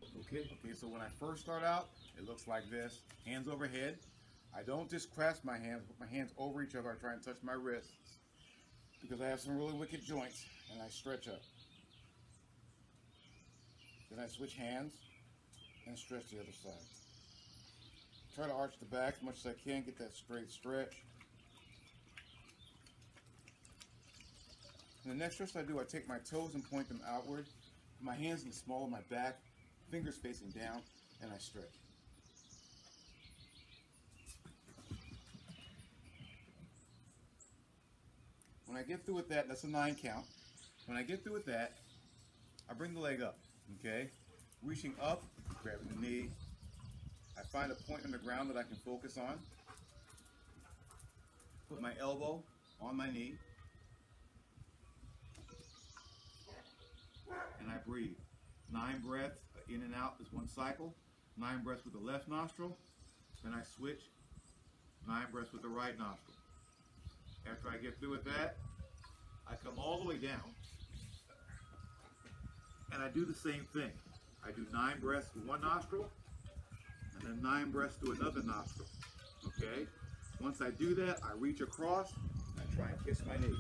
Okay, so when I first start out, it looks like this, hands overhead. I don't just clasp my hands, put my hands over each other. I try and touch my wrists because I have some really wicked joints, and I stretch up. Then I switch hands and stretch the other side. Try to arch the back as much as I can, get that straight stretch. And the next stretch I do, I take my toes and point them outward, my hands in the small of my back, fingers facing down, and I stretch. When I get through with that, that's a 9 count. When I get through with that, I bring the leg up, okay? Reaching up, grabbing the knee. I find a point on the ground that I can focus on. Put my elbow on my knee. And I breathe. 9 breaths in and out is one cycle. 9 breaths with the left nostril. Then I switch. 9 breaths with the right nostril. After I get through with that, I come all the way down. And I do the same thing. I do 9 breaths with one nostril. And then 9 breaths through another nostril. Okay? Once I do that, I reach across. And I try and kiss my knee.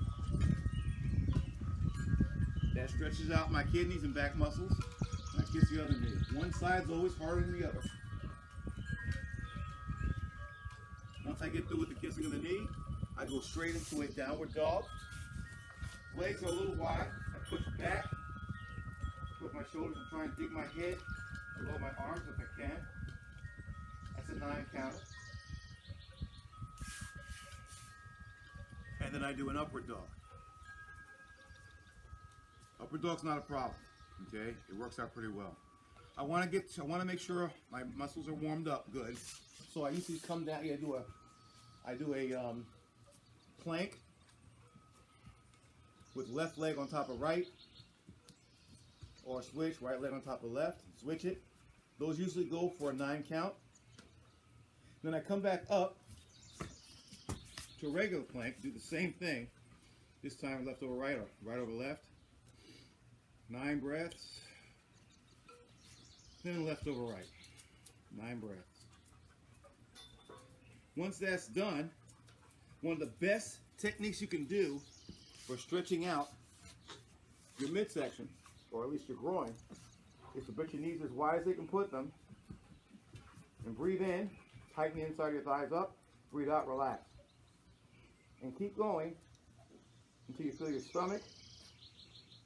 That stretches out my kidneys and back muscles. And I kiss the other knee. One side's always harder than the other. Once I get through with the kissing of the knee, I go straight into a downward dog. Legs are a little wide. I push back. Put my shoulders and try and dig my head below my arms if I can. That's a 9 counter. And then I do an upward dog. Upward dog's not a problem, okay? It works out pretty well. I want to make sure my muscles are warmed up good. So I usually come down here, I do a plank with left leg on top of right, or switch, right leg on top of left, switch it. Those usually go for a 9 count. Then I come back up to a regular plank, do the same thing. This time left over right or right over left. 9 breaths. Then left over right. 9 breaths. Once that's done, one of the best techniques you can do for stretching out your midsection, or at least your groin, is to put your knees as wide as they can put them, and breathe in, tighten the inside of your thighs up, breathe out, relax. And keep going until you feel your stomach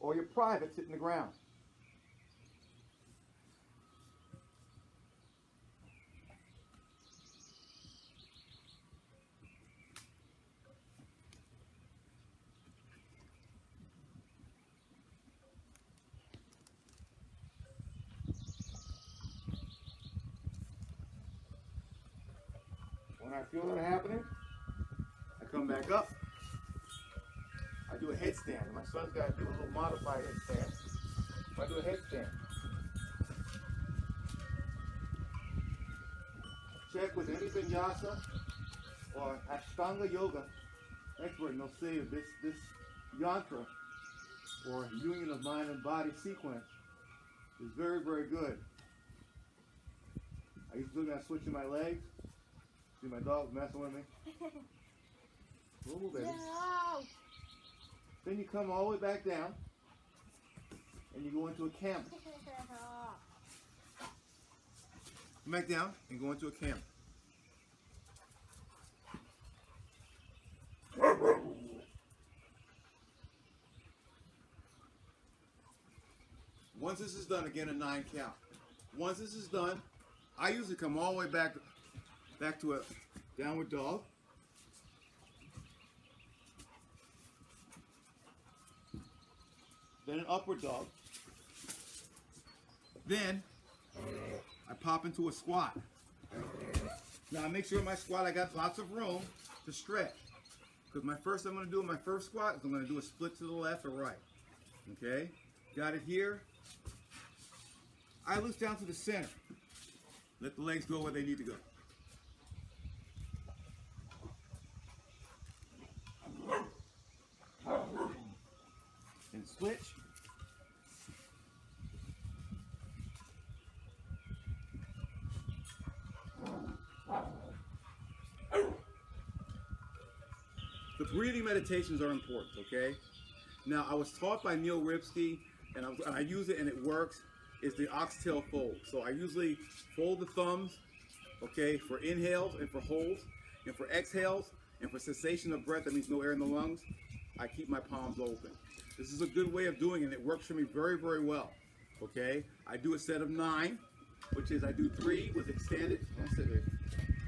or your privates hitting the ground. When I feel that happening, I come back up. I do a headstand. My son's got to do a little modified headstand. I do a headstand. Check with any vinyasa or Ashtanga yoga expert, and they'll say that this yantra, or union of mind and body sequence, is very, very good. I used to do that switching my legs. See my dog's messing with me. Ooh, baby. No. Then you come all the way back down and you go into a camel. Come back down and go into a camel. Once this is done, again a 9 count. Once this is done, I usually come all the way back to a downward dog. Then an upward dog. Then I pop into a squat. Now I make sure in my squat I got lots of room to stretch. Because my first I'm going to do in my first squat is I'm going to do a split to the left or right. Okay? Got it here. I loose down to the center. Let the legs go where they need to go. And switch. breathing meditations are important, okay? Now, I was taught by Neil Ripsky, and I use it and it works, is the oxtail fold. So I usually fold the thumbs, okay, for inhales and for holds, and for exhales, and for cessation of breath, that means no air in the lungs, I keep my palms open. This is a good way of doing it, and it works for me very, very well, okay? I do a set of 9, which is I do 3 with extended,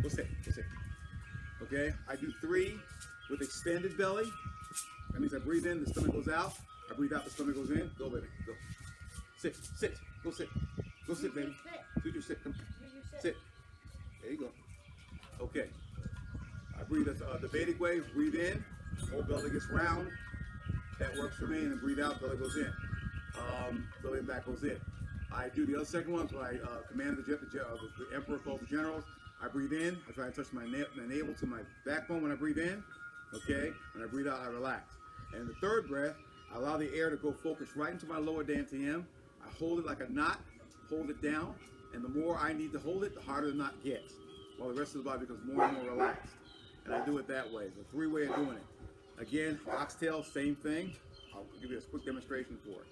go sit. Okay, I do 3 with extended belly. That means I breathe in, the stomach goes out. I breathe out, the stomach goes in. Go, baby, go. Sit, go sit. Go sit, baby. Do your sit, come. Sit. There you go. Okay. I breathe the Vedic way, breathe in, whole belly gets round. That works for me, and then breathe out, belly goes in. Belly and back goes in. I do the other second one, so I command the emperor calls the generals. I breathe in, I try to touch my navel to my backbone when I breathe in, okay? When I breathe out, I relax. And the third breath, I allow the air to go focus right into my lower dantian. I hold it like a knot, hold it down, and the more I need to hold it, the harder the knot gets, while the rest of the body becomes more and more relaxed. And I do it that way. It's a 3-way of doing it. Again, oxtail, same thing. I'll give you a quick demonstration for it.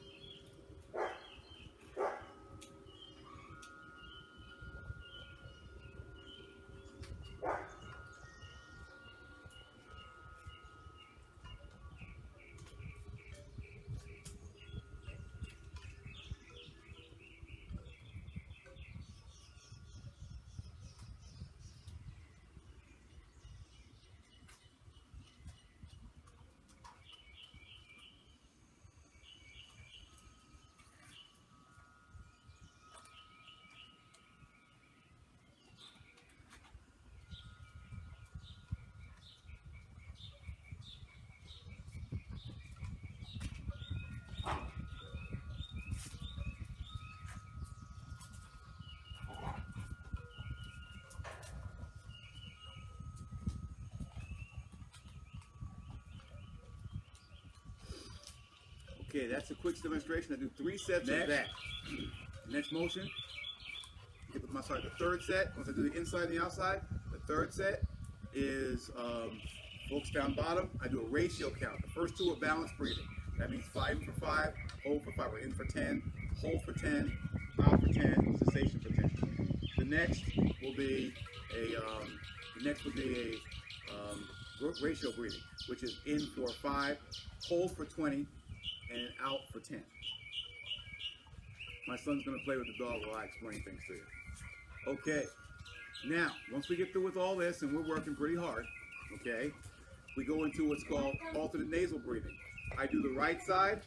Okay, that's a quick demonstration. I do 3 sets of that. Next motion. The third set, once I do the inside and the outside, the third set is focus down bottom. I do a ratio count. The first 2 are balanced breathing. That means 5 for 5, hold for 5. We're in for 10, hold for 10, out for 10, cessation for 10. The next will be a ratio breathing, which is in for 5, hold for 20, and out for 10. My son's going to play with the dog while I explain things to you. Okay, now, once we get through with all this, and we're working pretty hard, okay, we go into what's called alternate nasal breathing. I do the right side,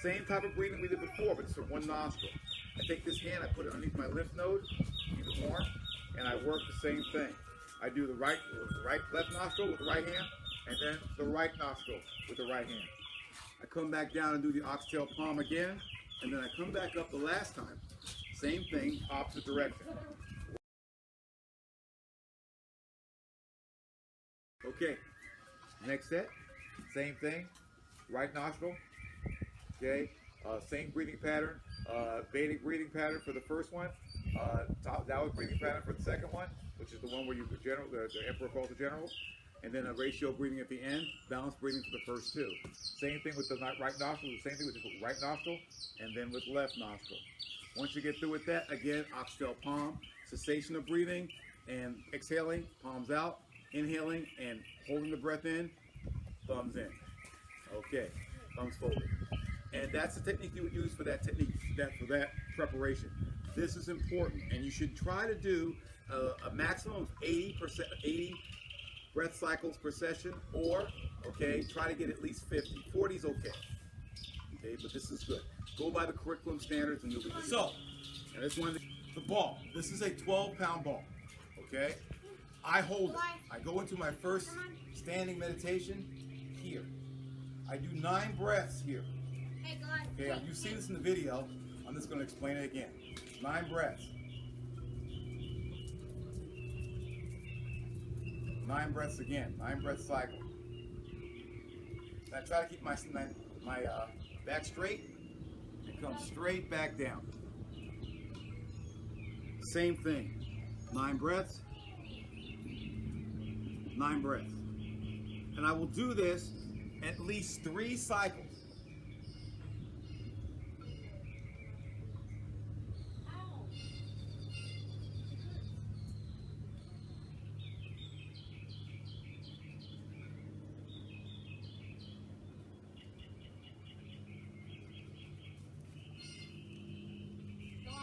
same type of breathing we did before, but it's from one nostril. I take this hand, I put it underneath my lymph node, even more, and I work the same thing. I do the left nostril with the right hand, and then the right nostril with the right hand. I come back down and do the oxtail palm again, and then I come back up the last time. Same thing, opposite direction. Okay, next set, same thing, right nostril, okay, same breathing pattern, Vedic breathing pattern for the first one, downward breathing pattern for the second one, which is the one where the emperor calls the generals. And then a ratio breathing at the end, balanced breathing for the first 2. Same thing with the right nostril, the same thing with the right nostril, and then with left nostril. Once you get through with that, again, oxtail palm, cessation of breathing, and exhaling, palms out, inhaling, and holding the breath in, thumbs in. Okay, thumbs folded. And that's the technique you would use for that preparation. This is important, and you should try to do a maximum of 80 breath cycles per session, or, okay, try to get at least 50. 40 is okay. Okay, but this is good. Go by the curriculum standards and you'll be good. So, and this one, the ball. This is a 12-pound ball, okay? I hold it. I go into my first standing meditation here. I do 9 breaths here. Okay, you've seen this in the video. I'm just going to explain it again. 9 breaths. 9 breaths again, 9 breath cycle. I try to keep my back straight and come straight back down. Same thing, 9 breaths, 9 breaths. And I will do this at least 3 cycles.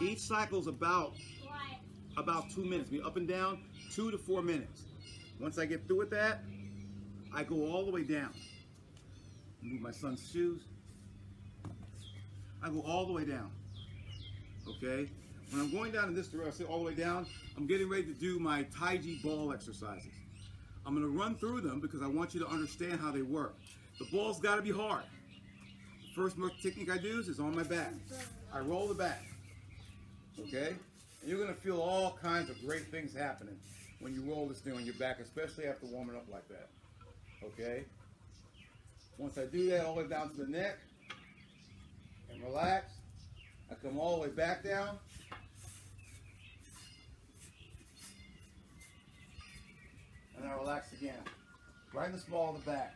Each cycle is about 2 minutes. Be up and down, 2 to 4 minutes. Once I get through with that, I go all the way down. Move my son's shoes. I go all the way down. Okay? When I'm going down in this direction, I say all the way down, I'm getting ready to do my Tai Chi ball exercises. I'm going to run through them because I want you to understand how they work. The ball's got to be hard. The first technique I do is on my back. I roll the back. Okay? And you're going to feel all kinds of great things happening when you roll this thing on your back, especially after warming up like that. Okay? Once I do that all the way down to the neck and relax, I come all the way back down. And I relax again. Right in the small of the back.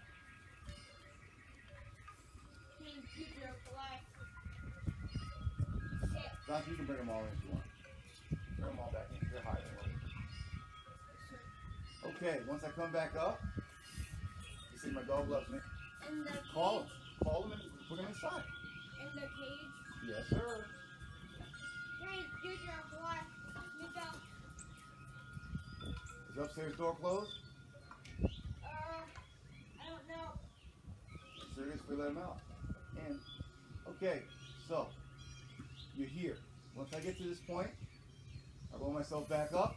Josh, you can bring them all in if you want. Bring them all back in. They're high. Okay, once I come back up, you see my dog loves me. Call them. Call them and put them inside. In the cage? Yes, sir. Is the upstairs door closed? I don't know. Serious, we let them out. And, okay, so, you're here. Once I get to this point, I roll myself back up.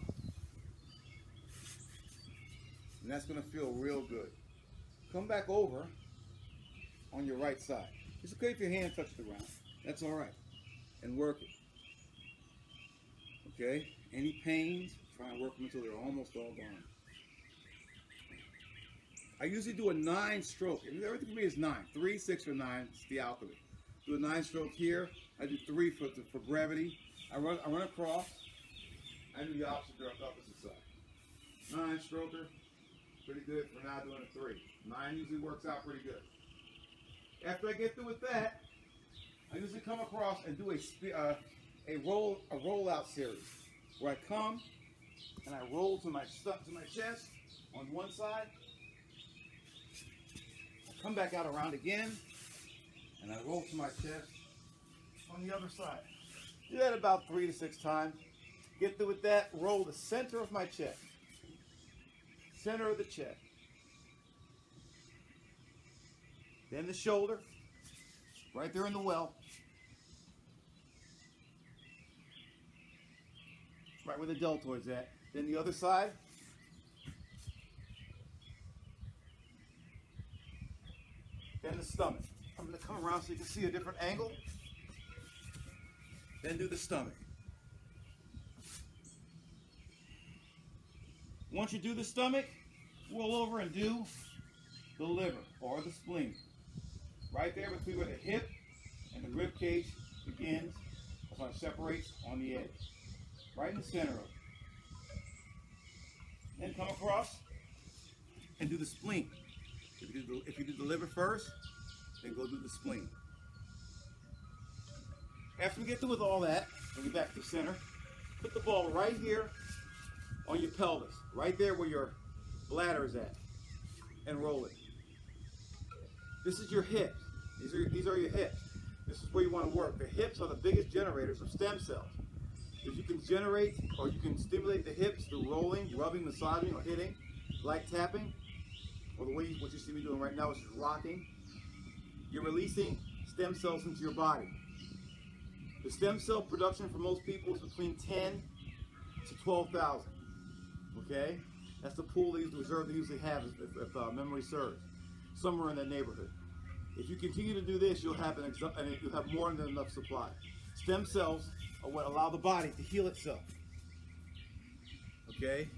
And that's going to feel real good. Come back over on your right side. It's okay if your hand touches the ground. That's all right. And work it. Okay? Any pains, try and work them until they're almost all gone. I usually do a 9-stroke. Everything for me is 9. 3, 6, or 9. It's the alchemy. Do a 9-stroke here. I do 3 for brevity. I run across. I do the opposite side. 9-stroker. Pretty good for now doing a 3. 9 usually works out pretty good. After I get through with that, I usually come across and do a roll-out series where I come and I roll to my chest on one side. I come back out around again and I roll to my chest on the other side. Do that about 3 to 6 times. Get through with that. Roll the center of my chest. Center of the chest. Then the shoulder. Right there in the well. Right where the deltoid's at. Then the other side. Then the stomach. I'm going to come around so you can see a different angle. Then do the stomach. Once you do the stomach, roll over and do the liver or the spleen. Right there between where the hip and the rib cage begins. That's when it separates on the edge. Right in the center of it. Then come across and do the spleen. If you do the liver first, then go do the spleen. After we get through with all that, bring it back to the center. Put the ball right here on your pelvis, right there where your bladder is at, and roll it. This is your hips. These are your hips. This is where you want to work. The hips are the biggest generators of stem cells. If you can generate or you can stimulate the hips through rolling, rubbing, massaging, or hitting, like tapping, or the way what you see me doing right now is just rocking, you're releasing stem cells into your body. The stem cell production for most people is between 10 to 12,000. Okay? That's the pool reserve they usually have if memory serves. Somewhere in that neighborhood. If you continue to do this, you'll have you'll have more than enough supply. Stem cells are what allow the body to heal itself. Okay?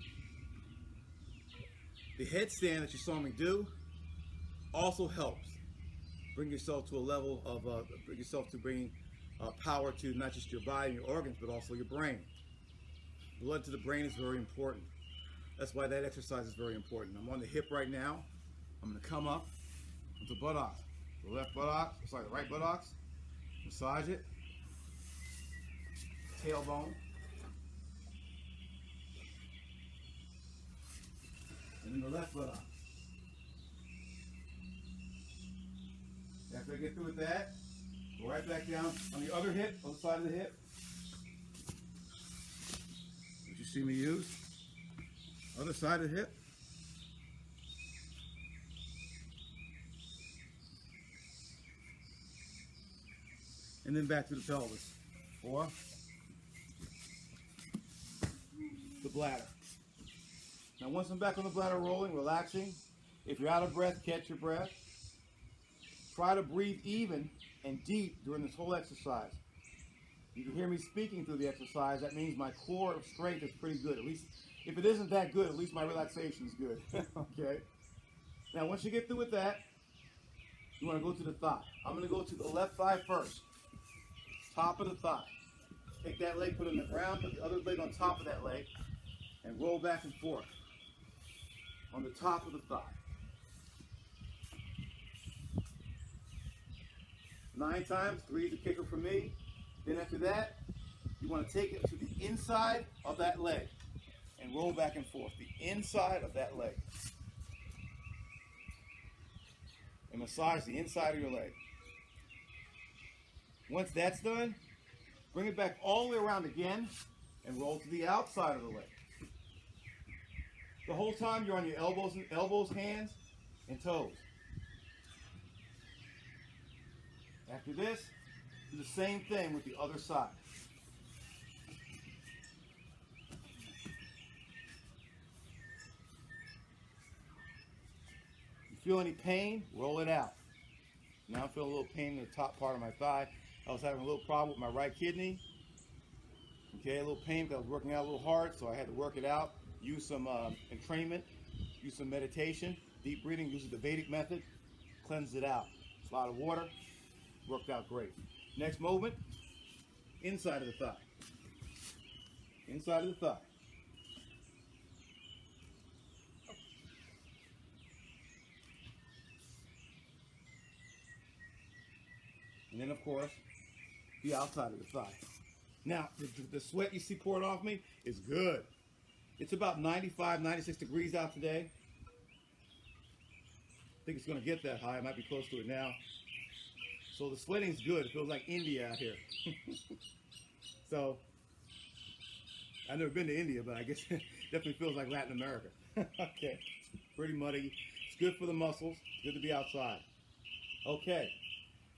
The headstand that you saw me do also helps bring yourself to a level of bringing power to not just your body and your organs, but also your brain. Blood to the brain is very important. That's why that exercise is very important. I'm on the hip right now. I'm going to come up with the buttocks. The left buttocks, sorry, the right buttocks. Massage it. Tailbone. And then the left buttock. After I get through with that, go right back down on the other hip, other side of the hip. What you see me use. Other side of the hip. And then back to the pelvis. Or the bladder. Now once I'm back on the bladder rolling, relaxing, if you're out of breath, catch your breath. Try to breathe even and deep during this whole exercise. You can hear me speaking through the exercise. That means my core of strength is pretty good. At least, if it isn't that good, at least my relaxation is good. Okay? Now once you get through with that, you want to go to the thigh. I'm going to go to the left thigh first. Top of the thigh. Take that leg, put it on the ground, put the other leg on top of that leg, and roll back and forth on the top of the thigh. 9 times, 3 is a kicker for me. Then after that, you want to take it to the inside of that leg and roll back and forth. The inside of that leg. And massage the inside of your leg. Once that's done, bring it back all the way around again and roll to the outside of the leg. The whole time you're on your elbows, hands, and toes. After this, do the same thing with the other side. If you feel any pain, roll it out. Now I'm feeling a little pain in the top part of my thigh. I was having a little problem with my right kidney. Okay, a little pain because I was working out a little hard, so I had to work it out. Use some entrainment, use some meditation, deep breathing, use the Vedic method, cleanse it out. A lot of water, worked out great. Next movement, inside of the thigh. Inside of the thigh. And then of course, the outside of the thigh. Now, the sweat you see pouring off me is good. It's about 95, 96 degrees out today. I think it's going to get that high. I might be close to it now. So the sweating's good. It feels like India out here. So, I've never been to India, but I guess it definitely feels like Latin America. Okay, pretty muddy. It's good for the muscles. It's good to be outside. Okay,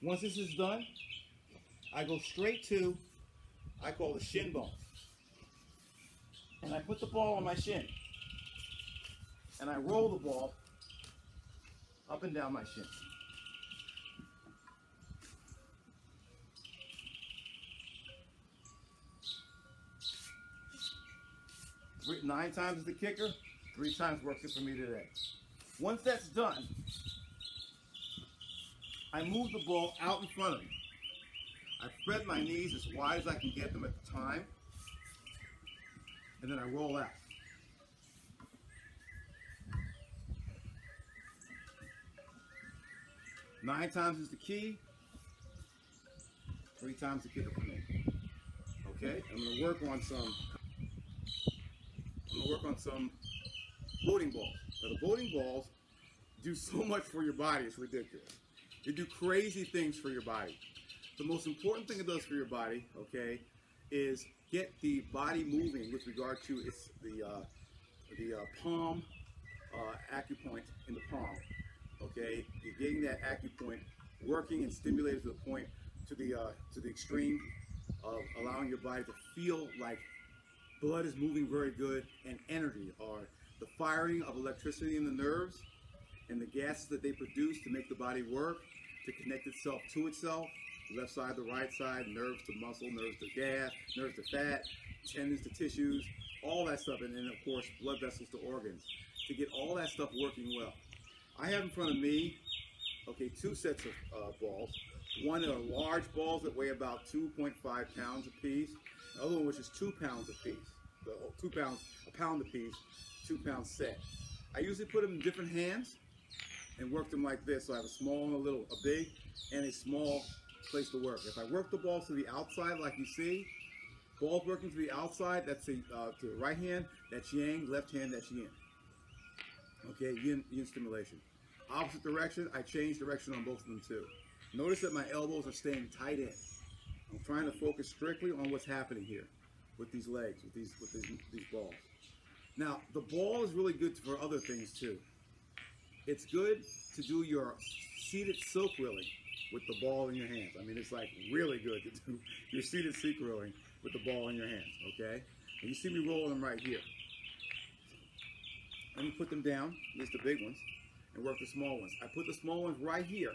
once this is done, I go straight to, I call the shin bone. And I put the ball on my shin. And I roll the ball up and down my shin. Nine times is the kicker, 3 times works it for me today. Once that's done, I move the ball out in front of me. I spread my knees as wide as I can get them at the time, and then I roll out. Nine times is the key, 3 times the kicker for me. Okay, I'm going to work on some boating balls. Now the boating balls do so much for your body, it's ridiculous. They do crazy things for your body. The most important thing it does for your body, okay, is get the body moving with regard to the palm acupoint in the palm. Okay, you're getting that acupoint working and stimulated to the point, to the extreme of allowing your body to feel like blood is moving very good, and energy, or the firing of electricity in the nerves and the gases that they produce to make the body work, to connect itself to itself, left side to right side, nerves to muscle, nerves to gas, nerves to fat, tendons to tissues, all that stuff, and then of course blood vessels to organs, to get all that stuff working well. I have in front of me, okay, 2 sets of balls. One are large balls that weigh about 2.5 pounds a piece. The other one which is 2 pounds a piece. A pound a piece, 2 pound set. I usually put them in different hands. and work them like this. So I have a small and a big and a small place to work. If I work the balls to the outside like you see, balls working to the outside, that's to the right hand, that's yang, left hand, that's yin. Okay, yin stimulation. Opposite direction, I change direction on both of them too. Notice that my elbows are staying tight in. I'm trying to focus strictly on what's happening here with these legs, with these balls. Now, the ball is really good for other things too. It's good to do your seated silk reeling with the ball in your hands. I mean, it's like really good to do your seated silk reeling with the ball in your hands, okay? And you see me rolling them right here. Let me put them down, at least the big ones, and work the small ones. I put the small ones right here.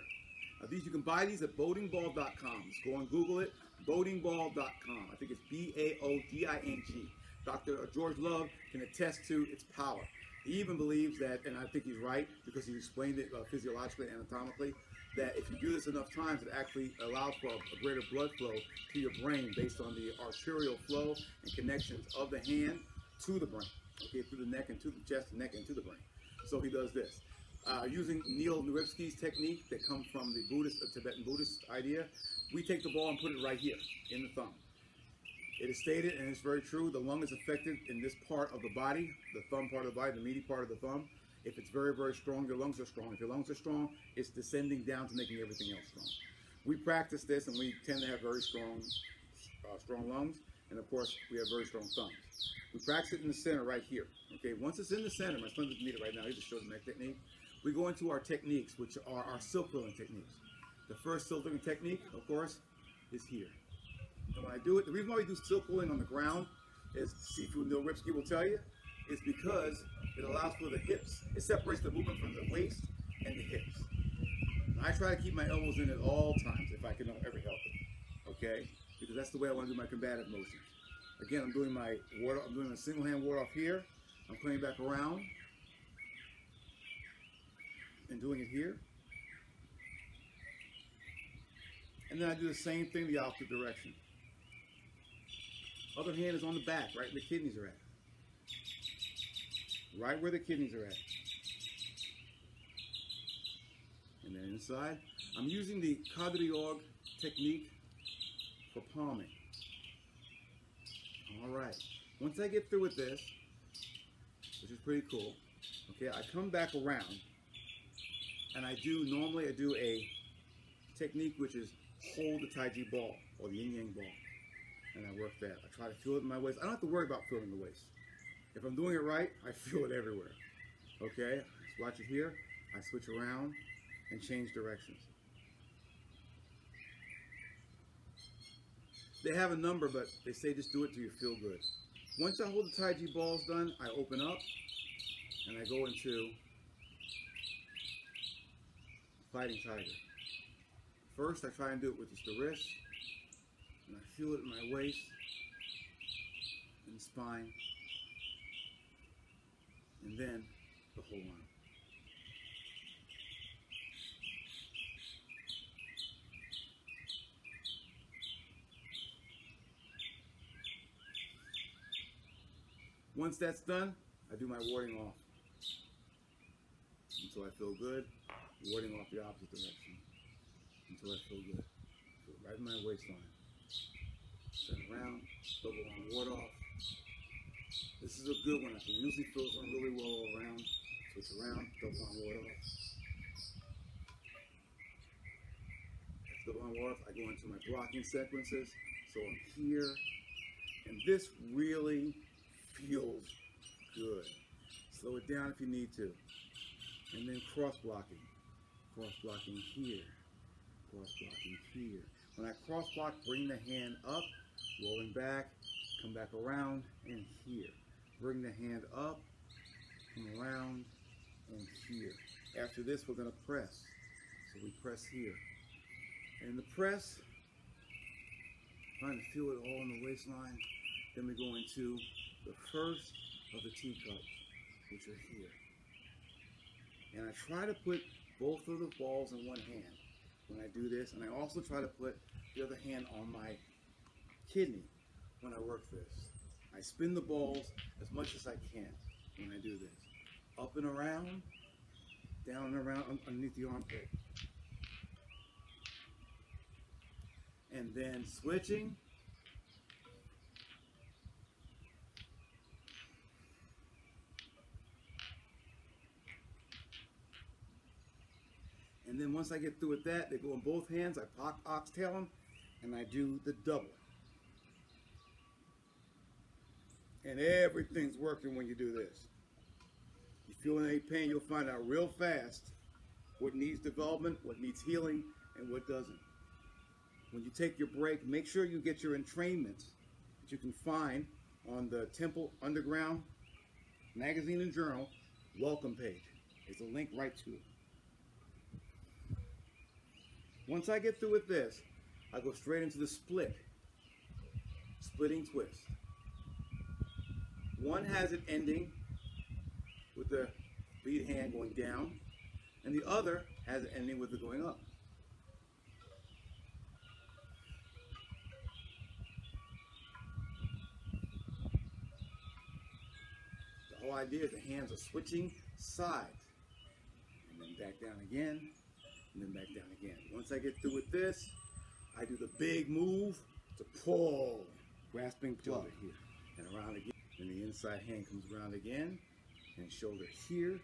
Now these, you can buy these at boatingball.com. Just go and Google it, boatingball.com. I think it's B-A-O-D-I-N-G. Dr. George Love can attest to its power. He even believes that, and I think he's right, because he's explained it physiologically and anatomically, that if you do this enough times, it actually allows for a greater blood flow to your brain based on the arterial flow and connections of the hand to the brain, okay, through the neck and to the chest, neck and to the brain. So he does this. Using Neil Naripsky's technique that comes from the Tibetan Buddhist idea, we take the ball and put it right here in the thumb. It is stated, and it's very true, the lung is affected in this part of the body, the thumb part of the body, the meaty part of the thumb. If it's very, very strong, your lungs are strong. If your lungs are strong, it's descending down to making everything else strong. We practice this, and we tend to have very strong lungs, and of course, we have very strong thumbs. We practice it in the center right here. Okay, once it's in the center, my son doesn't need it right now, he just showed me that technique. We go into our techniques, which are our silk reeling techniques. The first silk reeling technique, of course, is here. And when I do it, the reason why we do silk reeling on the ground, as Sifu Neil Ripsky will tell you, is because it allows for the hips. It separates the movement from the waist and the hips. And I try to keep my elbows in at all times if I can ever help it. Okay? Because that's the way I want to do my combative motions. Again, I'm doing my ward, I'm doing a single hand ward off here. I'm coming back around and doing it here. And then I do the same thing the opposite direction. Other hand is on the back, right where the kidneys are at. Right where the kidneys are at. And then inside, I'm using the Kadriorg technique for palming. All right. Once I get through with this, which is pretty cool, okay, I come back around and normally I do a technique which is hold the Taiji ball or the yin yang ball. And I work that. I try to feel it in my waist. I don't have to worry about feeling the waist. If I'm doing it right, I feel it everywhere. Okay? Just watch it here. I switch around and change directions. They have a number, but they say just do it till you feel good. Once I hold the Taiji balls done, I open up and I go into Fighting Tiger. First, I try and do it with just the wrist, and I feel it in my waist and the spine, and then the whole arm. Once that's done, I do my warding off until I feel good, warding off the opposite direction until I feel good. Feel it right in my waistline. Turn around, double arm ward off. This is a good one. I can usually feel it really well all around. Switch around, double arm ward off. Double arm ward off. I go into my blocking sequences. So I'm here, and this really feels good. Slow it down if you need to. And then cross blocking. Cross blocking here. Cross blocking here. When I cross block, bring the hand up, rolling back, come back around, and here. Bring the hand up, come around, and here. After this, we're going to press. So we press here. And the press, trying to feel it all in the waistline. Then we go into the first of the teacups, which are here. And I try to put both of the balls in one hand when I do this, and I also try to put the other hand on my kidney when I work this. I spin the balls as much as I can when I do this. Up and around, down and around underneath the armpit. And then switching. And then once I get through with that, they go in both hands. I oxtail them, and I do the double. And everything's working when you do this. You feel any pain, you'll find out real fast what needs development, what needs healing, and what doesn't. When you take your break, make sure you get your entrainments that you can find on the Temple Underground magazine and journal welcome page. There's a link right to it. Once I get through with this, I go straight into the splitting twist. One has it ending with the lead hand going down, and the other has it ending with it going up. The whole idea is the hands are switching sides, and then back down again, and then back down again. Once I get through with this, I do the big move to pull, grasping plug here, and around again. Then the inside hand comes around again, and shoulder here,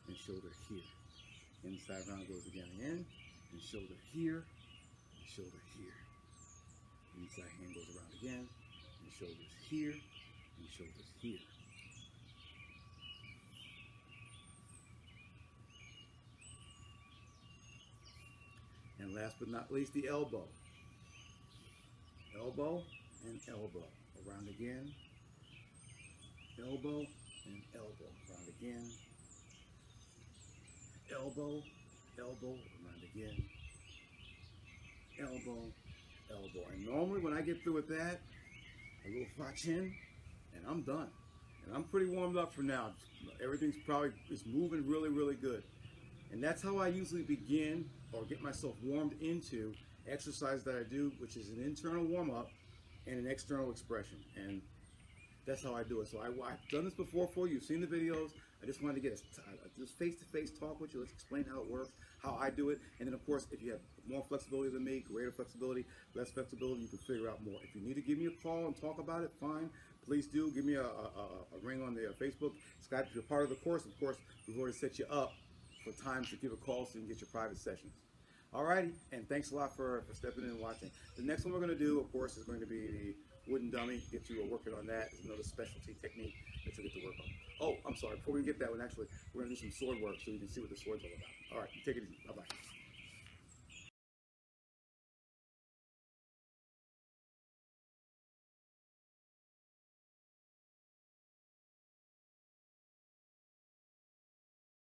and shoulder here. Inside round goes again, and shoulder here, and shoulder here. Inside hand goes around again, and shoulders here, and shoulders here. And last but not least, the elbow. Elbow and elbow. Around again. Elbow and elbow. Around again. Elbow, elbow, around again. Elbow, elbow. And normally when I get through with that, a little fa chin, and I'm done. And I'm pretty warmed up for now. Everything's probably is moving really, really good. And that's how I usually begin or get myself warmed into exercise that I do, which is an internal warm-up and an external expression. And that's how I do it. So I've done this before for you. You've seen the videos. I just wanted to get this face-to-face talk with you. Let's explain how it works, how I do it. And then, of course, if you have more flexibility than me, greater flexibility, less flexibility, you can figure out more. If you need to give me a call and talk about it, fine. Please do. Give me a ring on the Facebook. Skype if you're part of the course. Of course, we've already set you up for times to give a call so you can get your private sessions. Alrighty, and thanks a lot for stepping in and watching. The next one we're going to do, of course, is going to be the wooden dummy. Get you working on that. It's another specialty technique that you'll get to work on. Oh, I'm sorry. Before we get that one, actually, we're going to do some sword work so you can see what the sword's all about. All right, take it easy. Bye-bye.